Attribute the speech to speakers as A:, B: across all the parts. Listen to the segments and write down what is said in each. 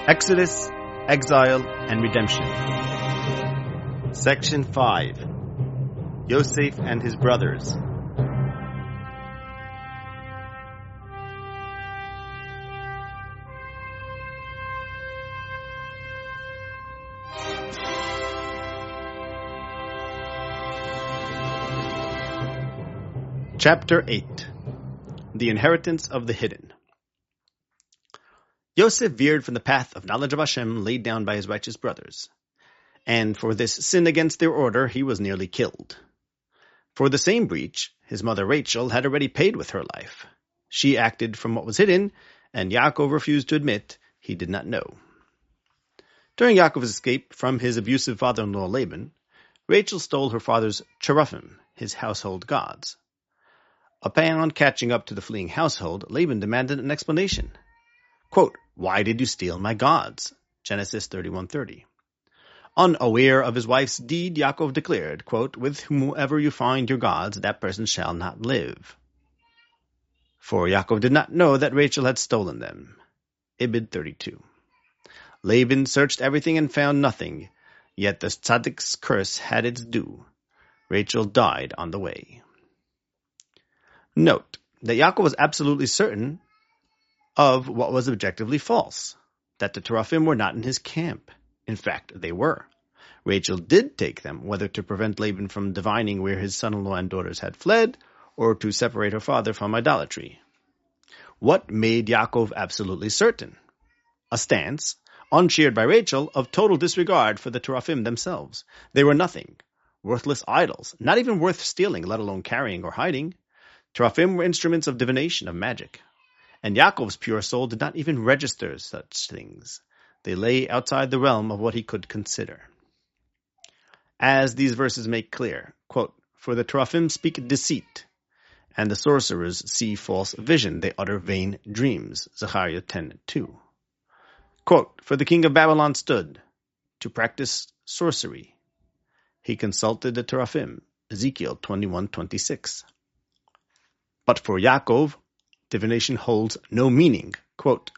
A: Exodus, Exile and Redemption. Section 5. Yosef and his brothers. Chapter 8. The Inheritance of the Hidden. Yosef veered from the path of knowledge of Hashem laid down by his righteous brothers, and for this sin against their order he was nearly killed. For the same breach, his mother Rachel had already paid with her life. She acted from what was hidden, and Yaakov refused to admit he did not know. During Yaakov's escape from his abusive father-in-law Laban, Rachel stole her father's cherubim, his household gods. Upon catching up to the fleeing household, Laban demanded an explanation. Quote, "Why did you steal my gods?" Genesis 31:30. Unaware of his wife's deed, Yaakov declared, quote, "With whomever you find your gods, that person shall not live." For Yaakov did not know that Rachel had stolen them. Ibid 32. Laban searched everything and found nothing, yet the tzaddik's curse had its due. Rachel died on the way. Note that Yaakov was absolutely certain of what was objectively false, that the teraphim were not in his camp. In fact, they were. Rachel did take them, whether to prevent Laban from divining where his son-in-law and daughters had fled, or to separate her father from idolatry. What made Yaakov absolutely certain? A stance, unshared by Rachel, of total disregard for the teraphim themselves. They were nothing, worthless idols, not even worth stealing, let alone carrying or hiding. Teraphim were instruments of divination, of magic. And Yaakov's pure soul did not even register such things. They lay outside the realm of what he could consider. As these verses make clear, quote, "For the teraphim speak deceit, and the sorcerers see false vision. They utter vain dreams." Zechariah 10:2. Quote, "For the king of Babylon stood to practice sorcery. He consulted the teraphim." Ezekiel 21:26. But for Yaakov, divination holds no meaning. Quote,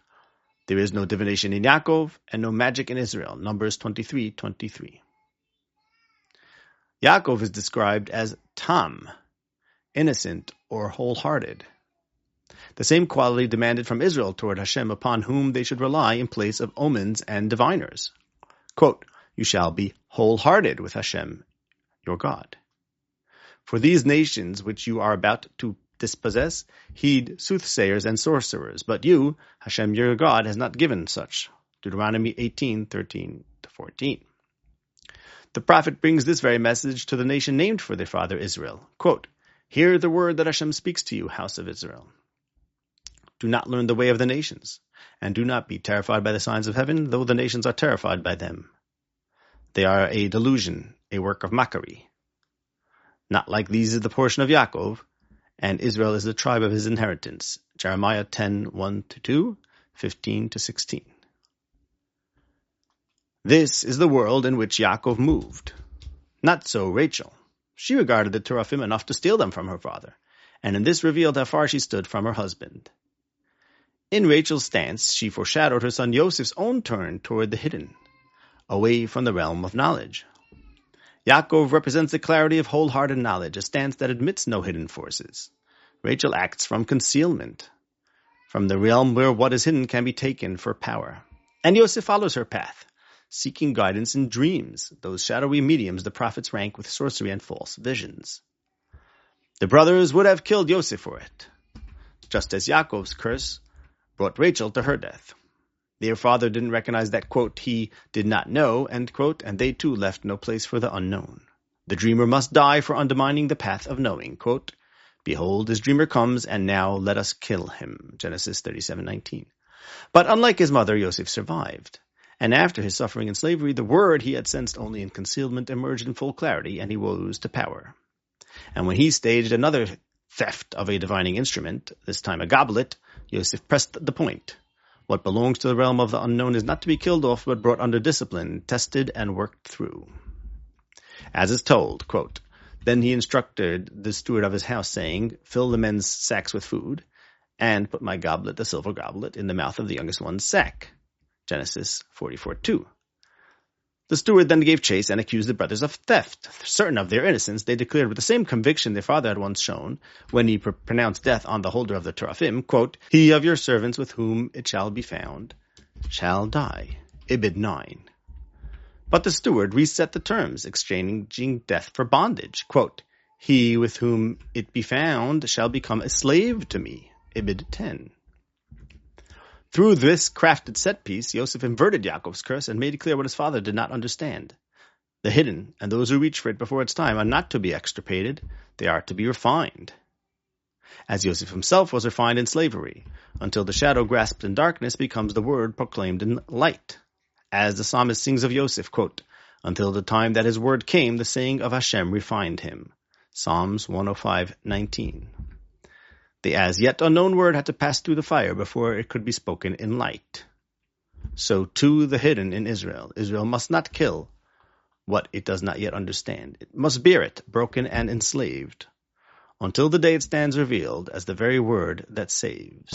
A: "There is no divination in Yaakov and no magic in Israel." Numbers 23:23. Yaakov is described as tam, innocent or wholehearted. The same quality demanded from Israel toward Hashem, upon whom they should rely in place of omens and diviners. Quote, "You shall be wholehearted with Hashem, your God. For these nations which you are about to dispossess, heed soothsayers and sorcerers, but you, Hashem your God, has not given such." Deuteronomy 18:13-14. The prophet brings this very message to the nation named for their father Israel. Quote, "Hear the word that Hashem speaks to you, house of Israel. Do not learn the way of the nations, and do not be terrified by the signs of heaven, though the nations are terrified by them. They are a delusion, a work of mockery. Not like these is the portion of Yaakov, and Israel is the tribe of his inheritance." Jeremiah 10:1-2, 15-16. This is the world in which Yaakov moved. Not so Rachel. She regarded the teraphim enough to steal them from her father, and in this revealed how far she stood from her husband. In Rachel's stance, she foreshadowed her son Yosef's own turn toward the hidden, away from the realm of knowledge. Yaakov represents the clarity of wholehearted knowledge, a stance that admits no hidden forces. Rachel acts from concealment, from the realm where what is hidden can be taken for power. And Yosef follows her path, seeking guidance in dreams, those shadowy mediums the prophets rank with sorcery and false visions. The brothers would have killed Yosef for it, just as Yaakov's curse brought Rachel to her death. Their father didn't recognize that, quote, "he did not know," end quote, and they too left no place for the unknown. The dreamer must die for undermining the path of knowing. Quote, "Behold, his dreamer comes, and now let us kill him." Genesis 37:19. But unlike his mother, Yosef survived. And after his suffering in slavery, the word he had sensed only in concealment emerged in full clarity, and he rose to power. And when he staged another theft of a divining instrument, this time a goblet, Yosef pressed the point. What belongs to the realm of the unknown is not to be killed off, but brought under discipline, tested, and worked through. As is told, quote, "Then he instructed the steward of his house, saying, Fill the men's sacks with food, and put my goblet, the silver goblet, in the mouth of the youngest one's sack." Genesis 44:2. The steward then gave chase and accused the brothers of theft. Certain of their innocence, they declared with the same conviction their father had once shown, when he pronounced death on the holder of the teraphim, quote, "He of your servants with whom it shall be found shall die." Ibid 9. But the steward reset the terms, exchanging death for bondage. Quote, "He with whom it be found shall become a slave to me." Ibid 10. Through this crafted set piece, Yosef inverted Yaakov's curse and made it clear what his father did not understand. The hidden and those who reach for it before its time are not to be extirpated, they are to be refined. As Yosef himself was refined in slavery, until the shadow grasped in darkness becomes the word proclaimed in light. As the psalmist sings of Yosef, quote, "Until the time that his word came, the saying of Hashem refined him." Psalms 105:19. The as yet unknown word had to pass through the fire before it could be spoken in light. So too the hidden in Israel. Israel must not kill what it does not yet understand. It must bear it, broken and enslaved, until the day it stands revealed as the very word that saves.